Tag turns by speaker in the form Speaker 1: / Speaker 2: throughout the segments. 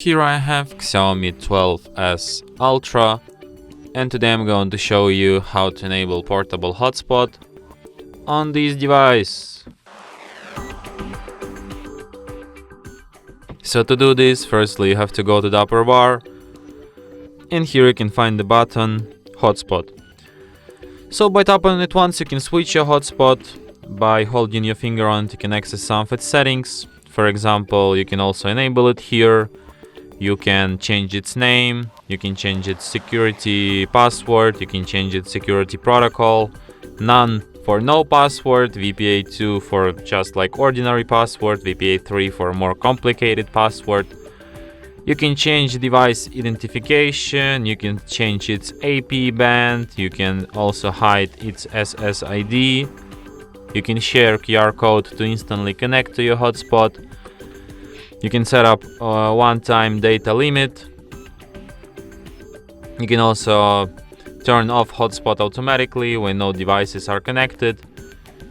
Speaker 1: Here I have XIAOMI 12S Ultra, and today I'm going to show you how to enable portable hotspot on this device. So to do this, firstly you have to go to the upper bar, and here you can find the button Hotspot. So by tapping on it once you can switch your hotspot. By holding your finger on it you can access some of its settings. For example, you can also enable it here. You can change its name, you can change its security password, you can change its security protocol, none for no password, VPA2 for just like ordinary password, VPA3 for more complicated password. You can change device identification, you can change its AP band, you can also hide its SSID, you can share QR code to instantly connect to your hotspot. You can set up a one-time data limit. You can also turn off hotspot automatically when no devices are connected.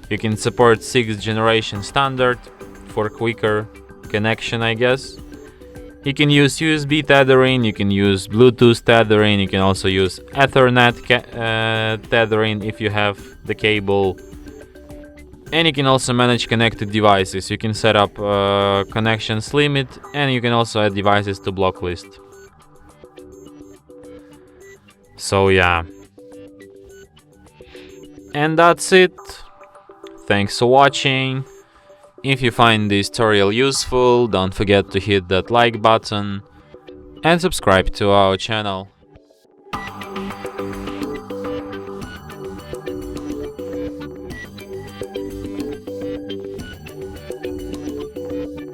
Speaker 1: You can support 6th generation standard for quicker connection, I guess. You can use USB tethering, you can use Bluetooth tethering, you can also use Ethernet tethering if you have the cable. And you can also manage connected devices. You can set up connections limit, and you can also add devices to block list. So yeah. And that's it. Thanks for watching. If you find this tutorial useful, don't forget to hit that like button and subscribe to our channel.